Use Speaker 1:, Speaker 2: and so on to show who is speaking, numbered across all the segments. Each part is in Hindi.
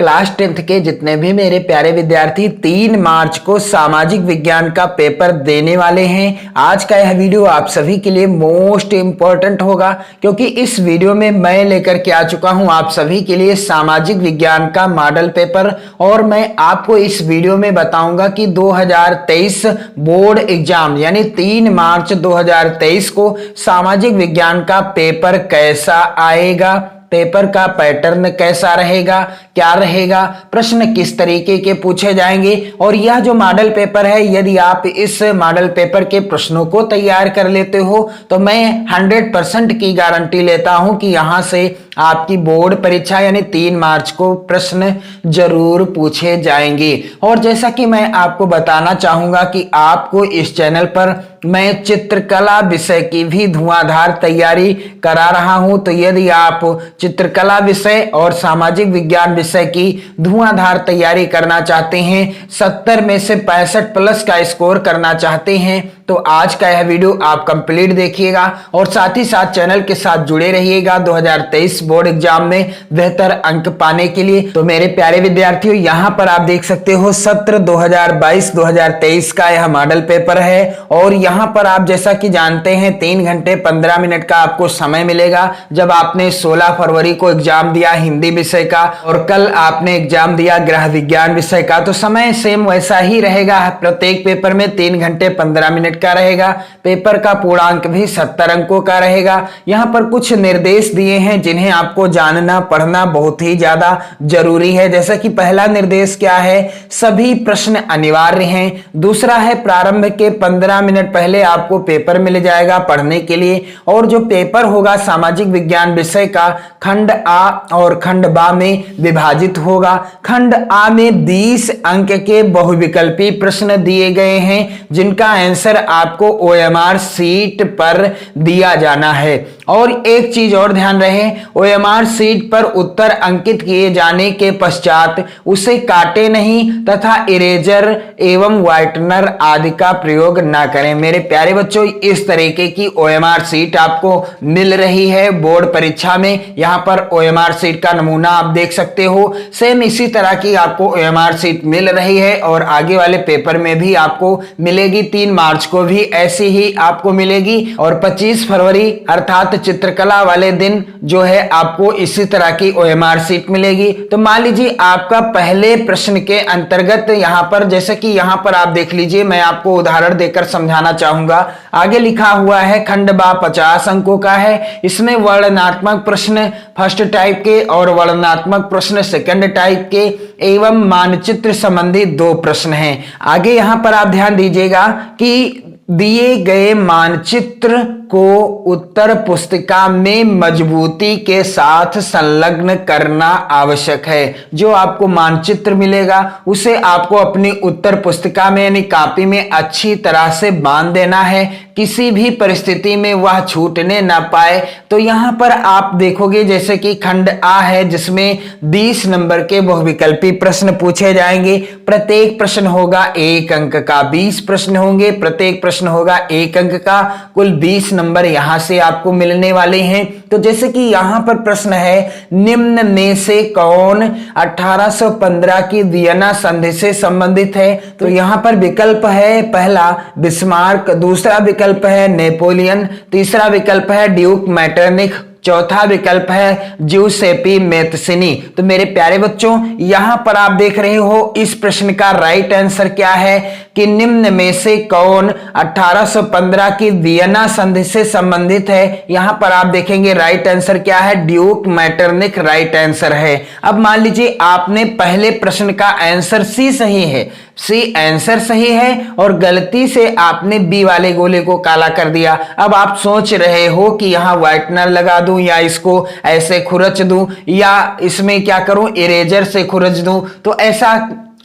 Speaker 1: क्लास 10th के जितने भी मेरे प्यारे विद्यार्थी 3 मार्च को सामाजिक विज्ञान का पेपर देने वाले हैं। आज का यह वीडियो आप सभी के लिए मोस्ट इंपॉर्टेंट होगा, क्योंकि इस वीडियो में मैं लेकर के आ चुका हूं आप सभी के लिए सामाजिक विज्ञान का मॉडल पेपर। और मैं आपको इस वीडियो में बताऊंगा कि 2023 बोर्ड एग्जाम यानी 3 मार्च 2023 को सामाजिक विज्ञान का पेपर कैसा आएगा, पेपर का पैटर्न कैसा रहेगा, क्या रहेगा, प्रश्न किस तरीके के पूछे जाएंगे। और यह जो मॉडल पेपर है, यदि आप इस मॉडल पेपर के प्रश्नों को तैयार कर लेते हो तो मैं 100% की गारंटी लेता हूं कि यहां से आपकी बोर्ड परीक्षा यानी 3 मार्च को प्रश्न जरूर पूछे जाएंगे। और जैसा कि मैं आपको बताना चाहूंगा कि आपको इस चैनल पर मैं चित्रकला विषय की भी धुआंधार तैयारी करा रहा हूं, तो यदि आप चित्रकला विषय और सामाजिक विज्ञान विषय की धुआंधार तैयारी करना चाहते हैं, 70 में से 65 प्लस का स्कोर करना चाहते हैं, तो आज का यह वीडियो आप कंप्लीट देखिएगा और साथ ही साथ चैनल के साथ जुड़े रहिएगा 2023 बोर्ड एग्जाम में बेहतर अंक पाने के लिए। तो मेरे प्यारे विद्यार्थियों, यहां पर आप देख सकते हो सत्र 2022-2023 का यह मॉडल पेपर है। और यहां पर आप जैसा कि जानते हैं 3 घंटे 15 मिनट का आपको समय मिलेगा। जब आपने 16 फरवरी को एग्जाम दिया हिंदी विषय का और कल आपने एग्जाम दिया गृह विज्ञान विषय का, तो समय सेम वैसा ही रहेगा। प्रत्येक पेपर में 3 घंटे 15 मिनट का रहेगा। पेपर का पूर्णांक भी 70 अंकों का रहेगा। यहां पर कुछ निर्देश दिए हैं जिन्हें आपको जानना पढ़ना बहुत ही ज्यादा जरूरी है। जैसा कि पहला निर्देश क्या है, सभी प्रश्न अनिवार्य हैं। दूसरा है प्रारंभ के 15 मिनट पहले आपको पेपर मिल जाएगा पढ़ने के लिए। और जो पेपर होगा सामाजिक विज्ञान विषय का खंड आ और खंड बा में विभाजित होगा। खंड आ में 20 अंक के बहुविकल्पी प्रश्न दिए गए हैं जिनका आंसर आपको ओएमआर सीट पर दिया जाना है। और एक चीज और ध्यान रहे, ओएमआर सीट पर उत्तर अंकित किए जाने के पश्चात उसे काटे नहीं तथा इरेजर एवं व्हाइटनर आदि का प्रयोग ना करें। मेरे प्यारे बच्चों, इस तरीके की ओएमआर सीट आपको मिल रही है बोर्ड परीक्षा में। यहां पर ओएमआर सीट का नमूना आप देख सकते हो। सेम इसी तरह की आपको ओएमआर सीट मिल रही है और आगे वाले पेपर में भी आपको मिलेगी। 3 मार्च को भी ऐसी ही आपको मिलेगी और 25 फरवरी अर्थात चित्रकला वाले दिन जो है आपको इसी तरह की ओएमआर सीट मिलेगी। तो मान लीजिए आपका पहले प्रश्न के अंतर्गत यहां पर, जैसे कि यहां पर आप देख लीजिए, मैं आपको उदाहरण देकर समझाना चाहूंगा। आगे लिखा हुआ है खंड बा 50 अंकों का है। इसमें वर्णनात्मक प्रश्न फर्स्ट टाइप के और वर्णनात्मक प्रश्न सेकंड टाइप के एवं मानचित्र संबंधी 2 प्रश्न हैं। आगे यहां पर आप ध्यान दीजिएगा कि दिए गए मानचित्र को उत्तर पुस्तिका में मजबूती के साथ संलग्न करना आवश्यक है। जो आपको मानचित्र मिलेगा उसे आपको अपनी उत्तर पुस्तिका में यानी कॉपी में अच्छी तरह से बांध देना है, किसी भी परिस्थिति में वह छूटने ना पाए। तो यहां पर आप देखोगे जैसे कि खंड आ है जिसमें 20 नंबर के बहुविकल्पी प्रश्न पूछे जाएंगे। प्रत्येक प्रश्न होगा 1 अंक का, 20 प्रश्न होंगे, प्रत्येक प्रश्न होगा 1 अंक का, कुल 20 नंबर यहां से आपको मिलने वाले हैं। तो जैसे कि यहां पर प्रश्न है, निम्न में से कौन 1815 की वियना संधि से संबंधित है। तो यहां पर विकल्प है पहला बिस्मार्क, दूसरा विकल्प है नेपोलियन, तीसरा विकल्प है ड्यूक मैटरनिख, चौथा विकल्प है ज्यूसेपी मेत्सिनी। तो मेरे प्यारे बच्चों, यहां पर आप देख रहे हो इस प्रश्न का राइट आंसर क्या है कि निम्न में से कौन 1815 की वियना संधि से संबंधित है। यहां पर आप देखेंगे राइट आंसर क्या है, ड्यूक मैटरनिख राइट आंसर है। अब मान लीजिए आपने पहले प्रश्न का आंसर सी सही है, सी आंसर सही है और गलती से आपने बी वाले गोले को काला कर दिया। अब आप सोच रहे हो कि यहां व्हाइटनर लगा दूं या इसको ऐसे खुरच दूं या इसमें क्या करूं, इरेजर से खुरच दूं। तो ऐसा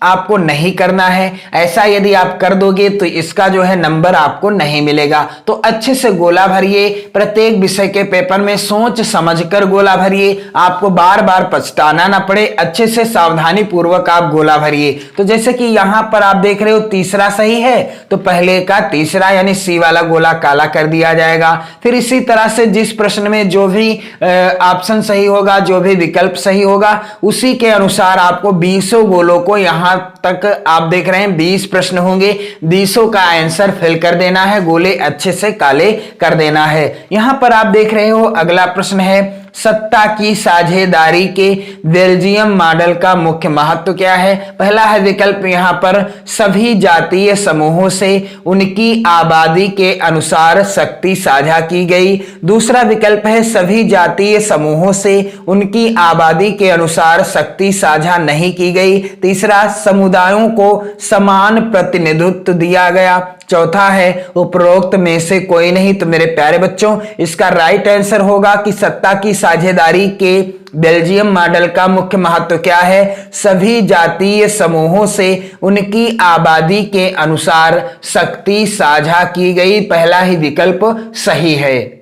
Speaker 1: आपको नहीं करना है। ऐसा यदि आप कर दोगे तो इसका जो है नंबर आपको नहीं मिलेगा। तो अच्छे से गोला भरिए, प्रत्येक विषय के पेपर में सोच समझकर गोला भरिए, आपको बार बार पछताना ना पड़े। अच्छे से सावधानी पूर्वक आप गोला भरिए। तो जैसे कि यहां पर आप देख रहे हो तीसरा सही है, तो पहले का तीसरा यानी सी वाला गोला काला कर दिया जाएगा। फिर इसी तरह से जिस प्रश्न में जो भी ऑप्शन सही होगा, जो भी विकल्प सही होगा, उसी के अनुसार आपको 20 गोलों को यहां तक आप देख रहे हैं 20 प्रश्न होंगे, 20 का आंसर फिल कर देना है, गोले अच्छे से काले कर देना है। यहां पर आप देख रहे हो अगला प्रश्न है, सत्ता की साझेदारी के बेल्जियम मॉडल का मुख्य महत्व क्या है। पहला है विकल्प यहां पर सभी जातीय समूहों से उनकी आबादी के अनुसार शक्ति साझा की गई। दूसरा विकल्प है सभी जातीय समूहों से उनकी आबादी के अनुसार शक्ति साझा नहीं की गई। तीसरा, समुदायों को समान प्रतिनिधित्व दिया गया। चौथा है उपरोक्त में से कोई नहीं। तो मेरे प्यारे बच्चों, इसका राइट आंसर होगा कि सत्ता की साझेदारी के बेल्जियम मॉडल का मुख्य महत्व क्या है, सभी जातीय समूहों से उनकी आबादी के अनुसार शक्ति साझा की गई। पहला ही विकल्प सही है।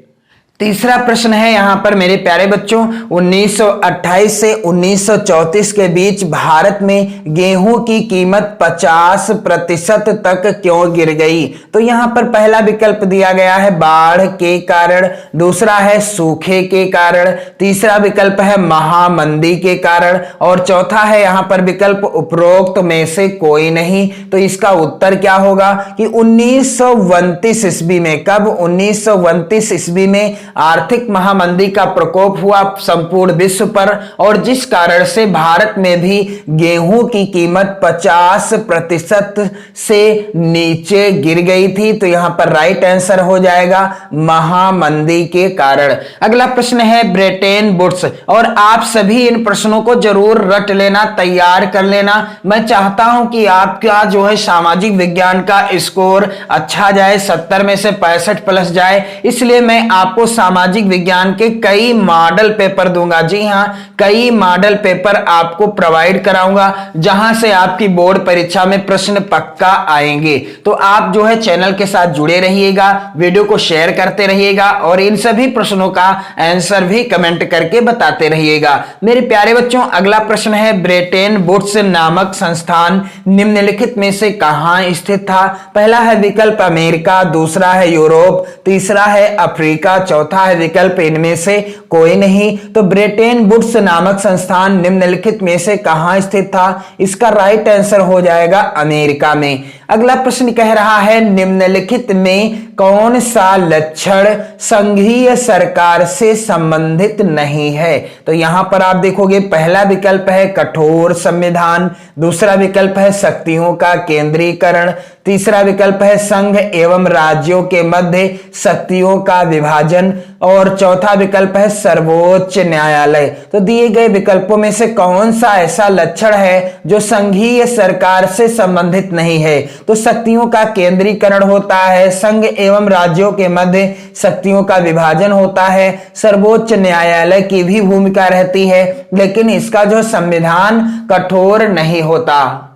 Speaker 1: तीसरा प्रश्न है यहां पर मेरे प्यारे बच्चों, 1928 से 1934 के बीच भारत में गेहूं की कीमत 50% तक क्यों गिर गई। तो यहां पर पहला विकल्प दिया गया है बाढ़ के कारण, दूसरा है सूखे के कारण, तीसरा विकल्प है महामंदी के कारण, और चौथा है यहां पर विकल्प उपरोक्त में से कोई नहीं। तो इसका उत्तर क्या होगा कि 1929 ईस्वी में, कब 1929 ईस्वी में आर्थिक महामंदी का प्रकोप हुआ संपूर्ण विश्व पर, और जिस कारण से भारत में भी गेहूं की कीमत 50% से नीचे गिर गई थी। तो यहां पर राइट आंसर हो जाएगा महामंदी के कारण। अगला प्रश्न है ब्रेटेन वुड्स, और आप सभी इन प्रश्नों को जरूर रट लेना, तैयार कर लेना। मैं चाहता हूं कि आपका जो है सामाजिक विज्ञान का स्कोर अच्छा जाए, 70 में से 65 प्लस जाए, इसलिए मैं आपको सामाजिक विज्ञान के कई मॉडल पेपर दूंगा। जी हां, कई मॉडल पेपर आपको प्रोवाइड कराऊंगा, जहां से आपकी बोर्ड परीक्षा में प्रश्न पक्का आएंगे। तो आप जो है चैनल के साथ जुड़े रहिएगा, वीडियो को शेयर करते रहिएगा, और इन सभी प्रश्नों का आंसर भी कमेंट करके बताते रहिएगा। मेरे प्यारे बच्चों, अगला प्रश्न है ब्रेटेन वुड्स नामक संस्थान निम्नलिखित में से कहां स्थित था। पहला है विकल्प अमेरिका, दूसरा है यूरोप, तीसरा है अफ्रीका, चौथा है विकल्प इनमें से कोई नहीं। तो ब्रेटेन वुड्स नामक संस्थान निम्नलिखित में से कहां स्थित था। इसका राइट आंसर हो जाएगा अमेरिका में। अगला प्रश्न कह रहा है निम्नलिखित में कौन सा लक्षण संघीय सरकार से संबंधित नहीं है। तो यहां पर आप देखोगे पहला विकल्प है कठोर संविधान, दूसरा विकल्प है शक्तियों का केंद्रीकरण, तीसरा विकल्प है संघ एवं राज्यों के मध्य शक्तियों का विभाजन, और चौथा विकल्प है सर्वोच्च न्यायालय। तो दिए गए विकल्पों में से कौन सा ऐसा लक्षण है जो संघीय सरकार से संबंधित नहीं है। तो शक्तियों का केंद्रीकरण होता है, संघ एवं राज्यों के मध्य शक्तियों का विभाजन होता है, सर्वोच्च न्यायालय की भी भूमिका रहती है, लेकिन इसका जो संविधान कठोर नहीं होता।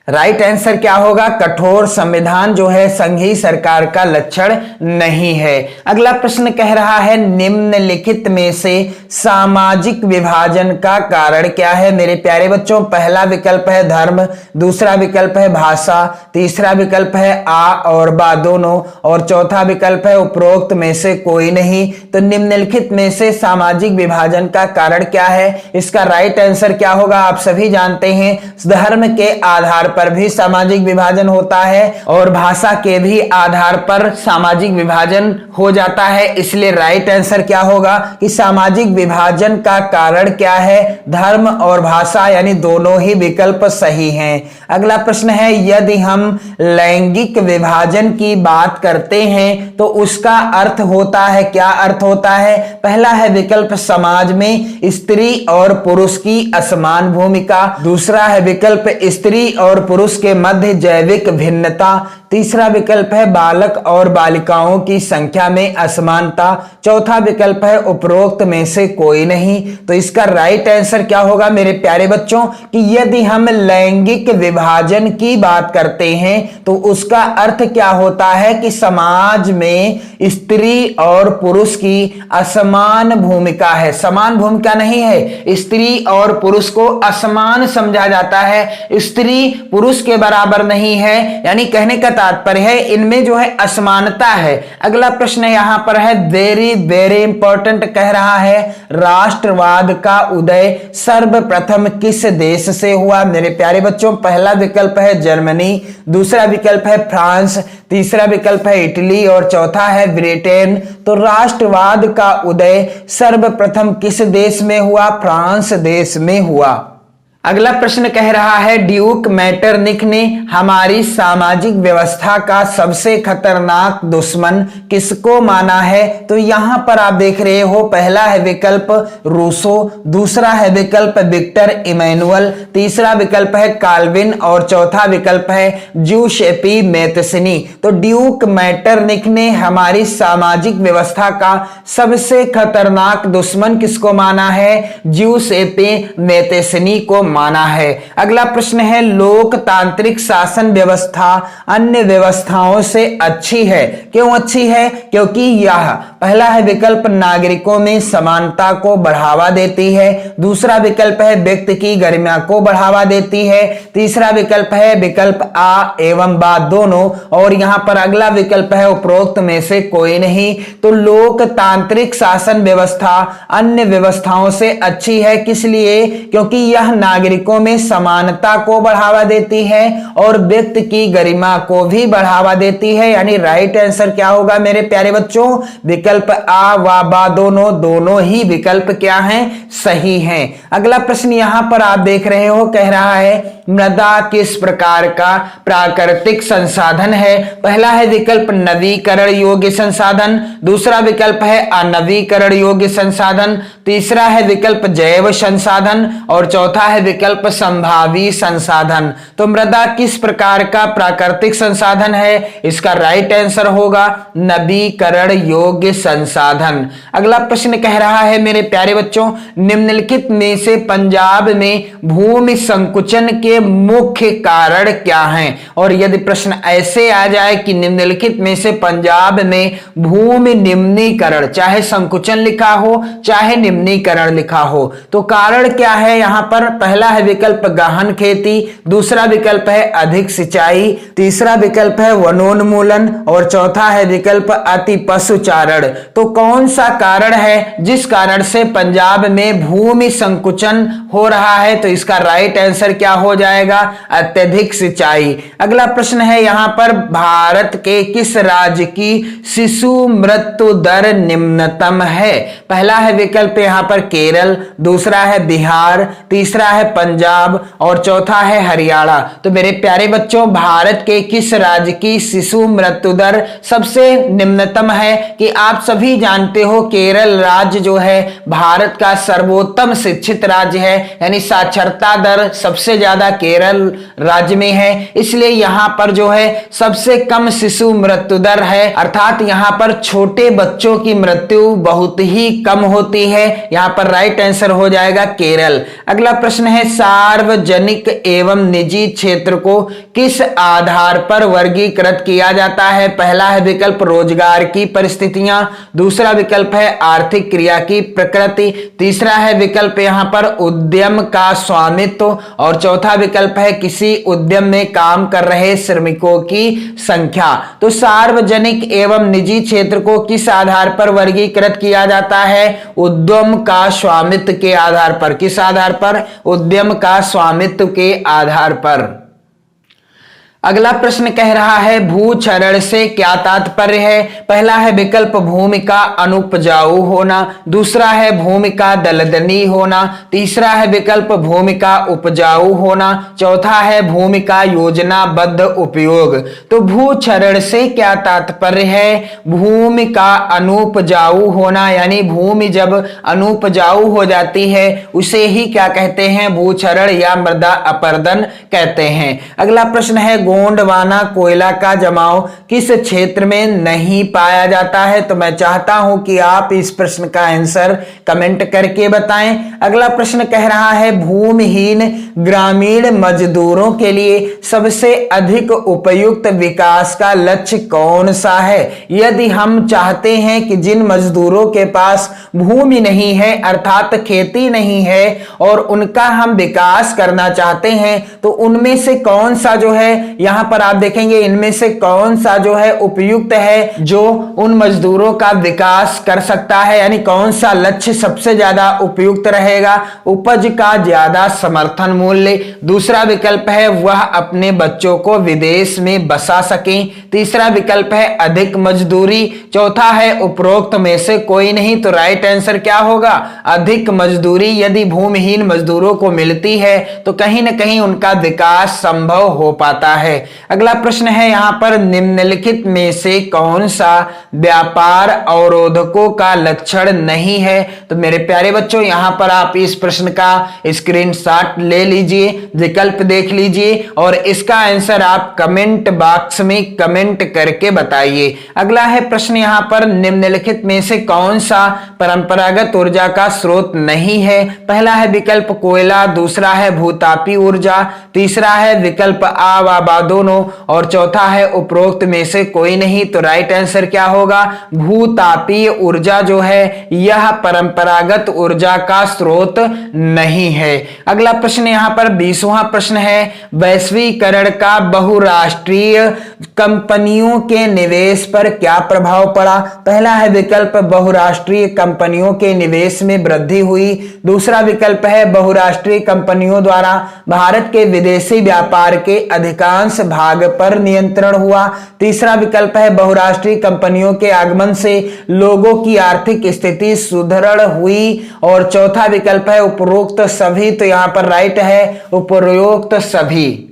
Speaker 1: राइट आंसर क्या होगा, कठोर संविधान जो है संघीय सरकार का लक्षण नहीं है। अगला प्रश्न कह रहा है निम्नलिखित में से सामाजिक विभाजन का कारण क्या है। मेरे प्यारे बच्चों, पहला विकल्प है धर्म, दूसरा विकल्प है भाषा, तीसरा विकल्प है आ और बा दोनों, और चौथा विकल्प है उपरोक्त में से कोई नहीं। तो निम्नलिखित में से सामाजिक विभाजन का कारण क्या है। इसका राइट आंसर क्या होगा, आप सभी जानते हैं धर्म के आधार पर भी सामाजिक विभाजन होता है और भाषा के भी आधार पर सामाजिक विभाजन हो जाता है। इसलिए राइट आंसर क्या होगा कि सामाजिक विभाजन का कारण क्या है, धर्म और भाषा, यानी दोनों ही विकल्प सही हैं। अगला प्रश्न है यदि हम लैंगिक विभाजन की बात करते हैं तो उसका अर्थ होता है, क्या अर्थ होता है। पहला है विकल्प समाज में स्त्री और पुरुष की असमान भूमिका, दूसरा है विकल्प स्त्री और पुरुष के मध्य जैविक भिन्नता। तीसरा विकल्प है बालक और बालिकाओं की संख्या में असमानता। चौथा विकल्प है उपरोक्त में से कोई नहीं। तो इसका राइट आंसर क्या होगा मेरे प्यारे बच्चों कि यदि हम लैंगिक विभाजन की बात करते हैं तो उसका अर्थ क्या होता है कि समाज में स्त्री और पुरुष की असमान भूमिका है। समान भूमिका नहीं है, स्त्री और पुरुष को असमान समझा जाता है, स्त्री पुरुष के बराबर नहीं है, यानी कहने का तात्पर्य है इनमें जो है असमानता है। अगला प्रश्न यहां पर है वेरी वेरी इंपॉर्टेंट, कह रहा है राष्ट्रवाद का उदय सर्वप्रथम किस देश से हुआ। मेरे प्यारे बच्चों पहला विकल्प है जर्मनी, दूसरा विकल्प है फ्रांस, तीसरा विकल्प है इटली और चौथा है ब्रिटेन। तो राष्ट्रवाद का उदय सर्वप्रथम किस देश में हुआ? फ्रांस देश में हुआ। अगला प्रश्न कह रहा है ड्यूक मैटरनिक ने हमारी सामाजिक व्यवस्था का सबसे खतरनाक दुश्मन किसको माना है। तो यहां पर आप देख रहे हो पहला है विकल्प रूसो, दूसरा है विकल्प विक्टर इमैनुअल, तीसरा विकल्प है काल्विन और चौथा विकल्प है ज्यूसेपी मैथेसनी। तो ड्यूक मैटरनिक ने हमारी सामाजिक व्यवस्था का सबसे खतरनाक दुश्मन किसको माना है? ज्यूसेपी मैथेसनी को माना है। अगला प्रश्न है लोकतांत्रिक शासन व्यवस्था अन्य व्यवस्थाओं से अच्छी है। क्यों अच्छी है? क्योंकि यह पहला है विकल्प नागरिकों में समानता को बढ़ावा देती है, दूसरा विकल्प है व्यक्ति की गरिमा को बढ़ावा देती है, तीसरा विकल्प है विकल्प आ एवं बा दोनों और यहां पर अगला विकल्प है उपरोक्त में से कोई नहीं। तो लोकतांत्रिक शासन व्यवस्था अन्य व्यवस्थाओं से अच्छी है, किस लिए? क्योंकि यह नागरिकों में समानता को बढ़ावा देती है और व्यक्ति की गरिमा को भी बढ़ावा देती है। यानी राइट आंसर क्या होगा मेरे प्यारे बच्चों? विकल्प आ व बा दोनों ही विकल्प क्या हैं? सही हैं। अगला प्रश्न यहां पर आप देख रहे हो, कह रहा है मृदा किस प्रकार का प्राकृतिक संसाधन है। पहला है विकल्प नवीकरण योग्य संसाधन, दूसरा विकल्प है अनवीकरण योग्य संसाधन, तीसरा है विकल्प जैव संसाधन और चौथा है विकल्प संभावी संसाधन। तो मृदा किस प्रकार का प्राकृतिक संसाधन है? इसका राइट आंसर होगा नवीकरण योग्य संसाधन। अगला प्रश्न कह रहा है मेरे प्यारे बच्चों निम्नलिखित में से पंजाब में भूमि संकुचन के मुख्य कारण क्या हैं। और यदि प्रश्न ऐसे आ जाए कि निम्नलिखित में से पंजाब में भूमि निम्नीकरण, चाहे संकुचन लिखा हो चाहे निम्नीकरण लिखा हो, तो कारण क्या है यहां पर? पहला है विकल्प गहन खेती, दूसरा विकल्प है अधिक सिंचाई, तीसरा विकल्प है वनोन्मूलन और चौथा है विकल्प अति पशुचारण। तो कौन सा कारण है जिस कारण से पंजाब में भूमि संकुचन हो रहा है? तो इसका राइट आंसर क्या हो जाएगा? अत्यधिक सिंचाई। अगला प्रश्न है यहां पर भारत के किस राज्य की शिशु मृत्यु दर निम्नतम है। पहला है विकल्प यहां पर केरल, दूसरा है बिहार, तीसरा है पंजाब और चौथा है हरियाणा। तो मेरे प्यारे बच्चों भारत के किस राज्य की शिशु मृत्यु दर सबसे निम्नतम है? कि आप सभी जानते हो केरल राज्य जो है भारत का सर्वोत्तम शिक्षित राज्य है, यानी साक्षरता दर सबसे ज्यादा केरल राज्य में है, इसलिए यहां पर जो है सबसे कम शिशु मृत्यु दर है, अर्थात यहां पर छोटे बच्चों की मृत्यु बहुत ही कम होती है। यहां पर राइट आंसर हो जाएगा केरल। अगला प्रश्न है सार्वजनिक एवं निजी क्षेत्र को किस आधार पर वर्गीकृत किया जाता है। पहला है विकल्प रोजगार की परिस्थितियां, दूसरा विकल्प है आर्थिक क्रिया की प्रकृति, तीसरा है विकल्प यहां पर उद्यम का स्वामित्व और चौथा विकल्प है किसी उद्यम में काम कर रहे श्रमिकों की संख्या। तो सार्वजनिक एवं निजी क्षेत्र को किस आधार पर वर्गीकृत किया जाता है? उद्यम का स्वामित्व के आधार पर। किस आधार पर? उद्यम का स्वामित्व के आधार पर। अगला प्रश्न कह रहा है भूक्षरण से क्या तात्पर्य है। पहला है विकल्प भूमि का अनुपजाऊ होना, दूसरा है भूमि का दलदली होना, तीसरा है विकल्प भूमि का उपजाऊ होना, चौथा है भूमि का योजनाबद्ध उपयोग। तो भूक्षरण से क्या तात्पर्य है, भूमि का अनुपजाऊ होना, यानी भूमि जब अनुपजाऊ हो जाती है उसे ही क्या कहते हैं, भूक्षरण या मृदा अपरदन कहते हैं। अगला प्रश्न है गोंडवाना कोयला का जमाव किस क्षेत्र में नहीं पाया जाता है। तो मैं चाहता हूं कि आप इस प्रश्न का आंसर कमेंट करके बताएं। अगला प्रश्न कह रहा है भूमिहीन ग्रामीण मजदूरों के लिए सबसे अधिक उपयुक्त विकास का लक्ष्य कौन सा है। यदि हम चाहते हैं कि जिन मजदूरों के पास भूमि नहीं है अर्थात खेती नहीं है और उनका हम विकास करना चाहते हैं तो उनमें से कौन सा जो है, यहां पर आप देखेंगे इनमें से कौन सा जो है उपयुक्त है जो उन मजदूरों का विकास कर सकता है, यानी कौन सा लक्ष्य सबसे ज्यादा उपयुक्त रहेगा। उपज का ज्यादा समर्थन मूल्य, दूसरा विकल्प है वह अपने बच्चों को विदेश में बसा सके, तीसरा विकल्प है अधिक मजदूरी, चौथा है उपरोक्त में से कोई नहीं। तो राइट आंसर क्या होगा, अधिक मजदूरी। यदि भूमिहीन मजदूरों को मिलती है तो कहीं ना कहीं उनका विकास संभव हो पाता है। अगला प्रश्न है यहां पर निम्नलिखित में से कौन सा व्यापार अवरोधकों का लक्षण नहीं है। तो मेरे प्यारे बच्चों यहां पर आप इस प्रश्न का स्क्रीनशॉट ले लीजिए, विकल्प देख लीजिए और इसका आंसर आप कमेंट बॉक्स में कमेंट करके बताइए। अगला है प्रश्न यहां पर निम्नलिखित में से कौन सा परंपरागत ऊर्जा का स्रोत नहीं है। पहला है विकल्प कोयला, दूसरा है भूतापी ऊर्जा, तीसरा है विकल्प आ व बा दोनों और चौथा है उपरोक्त में से कोई नहीं। तो राइट आंसर क्या होगा, भूतापीय ऊर्जा जो है यह परंपरागत ऊर्जा का स्रोत नहीं है। अगला प्रश्न यहां पर 20वां प्रश्न है वैश्वीकरण का बहुराष्ट्रीय कंपनियों के निवेश पर क्या प्रभाव पड़ा। पहला है विकल्प बहुराष्ट्रीय कंपनियों के निवेश में वृद्धि हुई, दूसरा विकल्प है बहुराष्ट्रीय कंपनियों द्वारा भारत के विदेशी व्यापार के अधिकांश भाग पर नियंत्रण हुआ, तीसरा विकल्प है बहुराष्ट्रीय कंपनियों के आगमन से लोगों की आर्थिक स्थिति सुदृढ़ हुई और चौथा विकल्प है उपरोक्त सभी। तो यहां पर राइट है उपरोक्त सभी।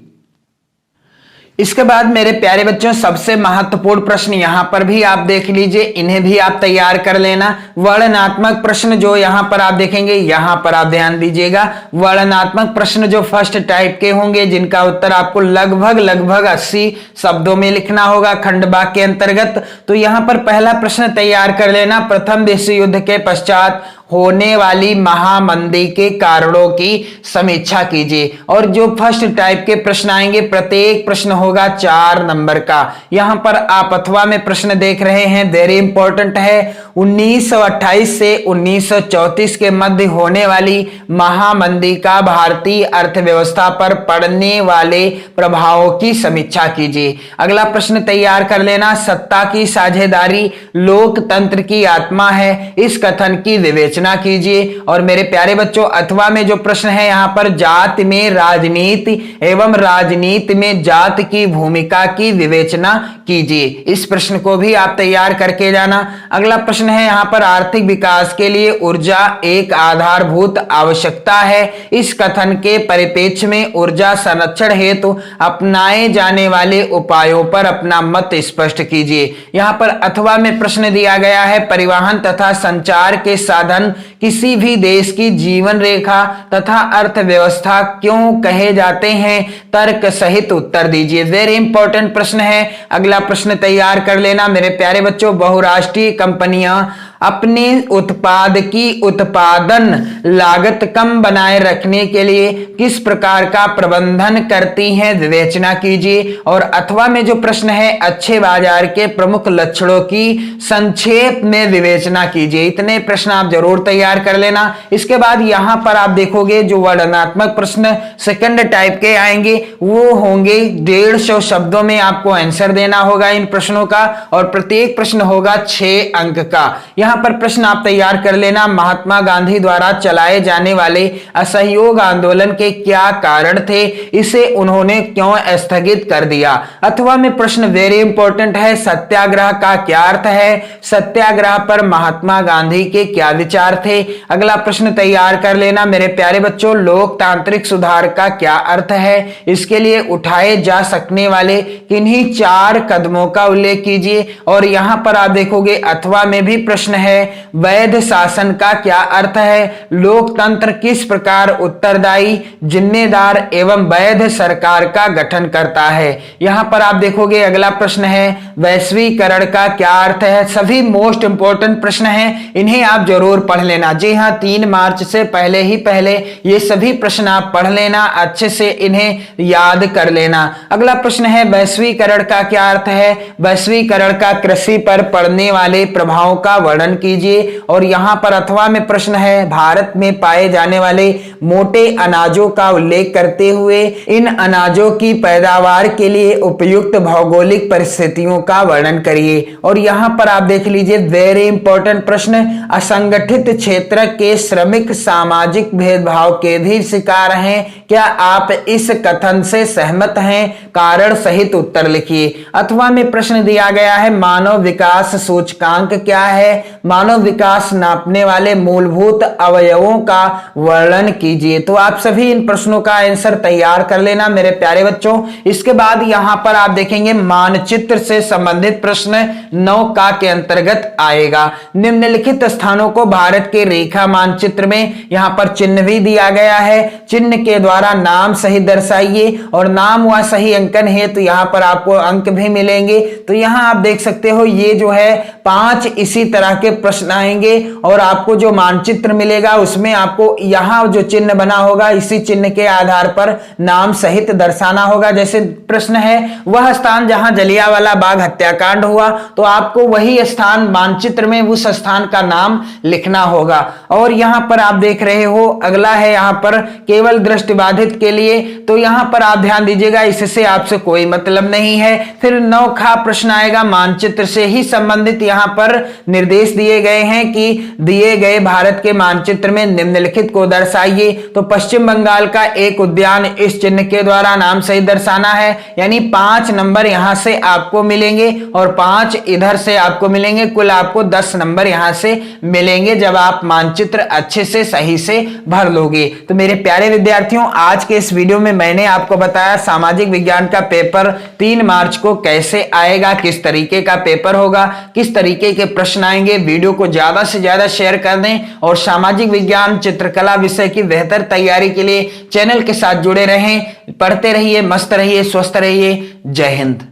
Speaker 1: इसके बाद मेरे प्यारे बच्चों सबसे महत्वपूर्ण प्रश्न यहां पर भी आप देख लीजिए, इन्हें भी आप तैयार कर लेना। वर्णनात्मक प्रश्न जो यहां पर आप देखेंगे, यहां पर आप ध्यान दीजिएगा, वर्णनात्मक प्रश्न जो फर्स्ट टाइप के होंगे जिनका उत्तर आपको लगभग 80 शब्दों में लिखना होगा खंड वाक्य के अंतर्गत। तो यहां पर पहला प्रश्न तैयार कर लेना, प्रथम विश्व युद्ध के पश्चात होने वाली महामंदी के कारणों की समीक्षा कीजिए। और जो फर्स्ट टाइप के प्रश्न आएंगे प्रत्येक प्रश्न होगा 4 नंबर का। यहां पर आप अथवा में प्रश्न देख रहे हैं, वेरी इंपॉर्टेंट है, 1928 से 1934 के मध्य होने वाली महामंदी का भारतीय अर्थव्यवस्था पर पड़ने वाले प्रभावों की समीक्षा कीजिए। अगला प्रश्न तैयार कर लेना, सत्ता की साझेदारी लोकतंत्र की आत्मा है, इस कथन की विवेचना कीजिए। और मेरे प्यारे बच्चों अथवा में जो प्रश्न है यहां पर जाति में राजनीति एवं राजनीति में जाति की भूमिका की विवेचना कीजिए, इस प्रश्न को भी आप तैयार करके जाना। अगला प्रश्न है यहां पर आर्थिक विकास के लिए ऊर्जा एक आधारभूत आवश्यकता है, इस कथन के परिप्रेक्ष्य में ऊर्जा संरक्षण हेतु अपनाए जाने वाले उपायों पर अपना मत स्पष्ट कीजिए। यहां पर अथवा में प्रश्न दिया गया है परिवहन तथा संचार के साधन किसी भी देश की जीवन रेखा तथा अर्थव्यवस्था क्यों कहे जाते हैं, तर्क सहित उत्तर दीजिए। वेरी इंपॉर्टेंट प्रश्न है। अगला प्रश्न तैयार कर लेना मेरे प्यारे बच्चों, बहुराष्ट्रीय कंपनियां अपने उत्पाद की उत्पादन लागत कम बनाए रखने के लिए किस प्रकार का प्रबंधन करती हैं, विवेचना कीजिए। और अथवा में जो प्रश्न है अच्छे बाजार के प्रमुख लक्षणों की संक्षेप में विवेचना कीजिए। इतने प्रश्न आप जरूर तैयार तैयार कर लेना। इसके बाद यहां पर आप देखोगे जो वर्णनात्मक प्रश्न सेकंड टाइप के आएंगे वो होंगे 150 शब्दों में आपको आंसर देना होगा इन प्रश्नों का, और प्रत्येक प्रश्न होगा 6 अंक का। यहां पर प्रश्न आप तैयार कर लेना। महात्मा गांधी द्वारा चलाए जाने वाले असहयोग आंदोलन के क्या कारण थे, इसे उन्होंने क्यों स्थगित कर दिया। अथवा में प्रश्न वेरी इंपॉर्टेंट है, सत्याग्रह का क्या अर्थ है, सत्याग्रह पर महात्मा गांधी के क्या विचार थे। अगला प्रश्न तैयार कर लेना मेरे प्यारे बच्चों, लोकतांत्रिक सुधार का क्या अर्थ है, इसके लिए उठाए जा सकने वाले किन्हीं 4 कदमों का उल्लेख कीजिए। और यहां पर आप देखोगे अथवा में भी प्रश्न है, वैध शासन का क्या अर्थ है, लोकतंत्र किस प्रकार उत्तरदायी, जिम्मेदार एवं वैध सरकार का गठन करता है। यहां पर आप देखोगे अगला प्रश्न है, वैश्वीकरण का क्या अर्थ है। सभी मोस्ट इंपोर्टेंट प्रश्न हैं, इन्हें आप जरूर पढ़ लेना। जी हां, 3 मार्च से पहले ये सभी प्रश्न आप पढ़ लेना, अच्छे से इन्हें याद कर लेना। अगला प्रश्न है, वैश्वीकरण का क्या अर्थ है, वैश्वीकरण का कृषि पर पड़ने वाले प्रभावों का वर्णन कीजिए। और यहां पर अथवा में प्रश्न है, भारत में पाए जाने वाले मोटे अनाजों का उल्लेख करते हुए इन अनाजों की पैदावार के लिए उपयुक्त भौगोलिक परिस्थितियों का वर्णन करिए। और यहां पर आप देख लीजिए वेरी इंपॉर्टेंट प्रश्न, असंगठित क्षेत्र के श्रमिक सामाजिक भेदभाव के भी शिकार हैं, क्या आप इस कथन से सहमत हैं, कारण सहित उत्तर लिखिए। अथवा में प्रश्न दिया गया है, मानव विकास सूचकांक क्या है, मानव विकास नापने वाले मूलभूत अवयवों का वर्णन कीजिए। तो आप सभी इन प्रश्नों का आंसर तैयार कर लेना मेरे प्यारे बच्चों। इसके बाद यहां पर आप देखेंगे मानचित्र से संबंधित प्रश्न 9 का के अंतर्गत आएगा। निम्नलिखित स्थानों को भारत के रेखा मानचित्र में यहां पर चिन्ह भी दिया गया है, चिन्ह के द्वारा नाम सही दर्शाइए, और नाम व सही अंकन है तो यहां पर आपको अंक भी मिलेंगे। तो यहां आप देख सकते हो ये जो है 5 इसी तरह के प्रश्न आएंगे, और आपको जो मानचित्र मिलेगा उसमें आपको यहां जो चिन्ह बना होगा इसी चिन्ह के आधार पर नाम सहित दर्शाना होगा। जैसे प्रश्न है, वह स्थान जहां जलियांवाला बाग हत्याकांड हुआ, तो आपको वही स्थान मानचित्र में उस स्थान का नाम लिखना होगा। और यहां पर आप देख रहे हो अगला है यहां पर केवल दृष्टिबाधित के लिए, तो यहां पर आप ध्यान दीजिएगा, इससे आपसे कोई मतलब नहीं है। फिर 9 का प्रश्न आएगा, मानचित्र से ही संबंधित यहां पर निर्देश दिए गए हैं कि दिए गए भारत के मानचित्र में निम्नलिखित को दर्शाइए। तो पश्चिम बंगाल का एक उद्यान इस चिन्ह के द्वारा नाम सही दर्शाना है, यानी 5 नंबर यहां से आपको मिलेंगे और 5 इधर से आपको मिलेंगे, कुल आपको 10 नंबर यहां से मिलेंगे जब आप मानचित्र अच्छे से सही से भर लोगे। तो मेरे प्यारे विद्यार्थियों, आज के इस वीडियो में मैंने आपको बताया सामाजिक विज्ञान का पेपर 3 मार्च को कैसे आएगा, किस तरीके का पेपर होगा, किस तरीके के प्रश्न आएंगे। वीडियो को ज्यादा से ज्यादा शेयर कर दें और सामाजिक विज्ञान चित्रकला विषय की बेहतर तैयारी के लिए चैनल के साथ जुड़े रहें। पढ़ते रहिए, मस्त रहिए, स्वस्थ रहिए। जय हिंद।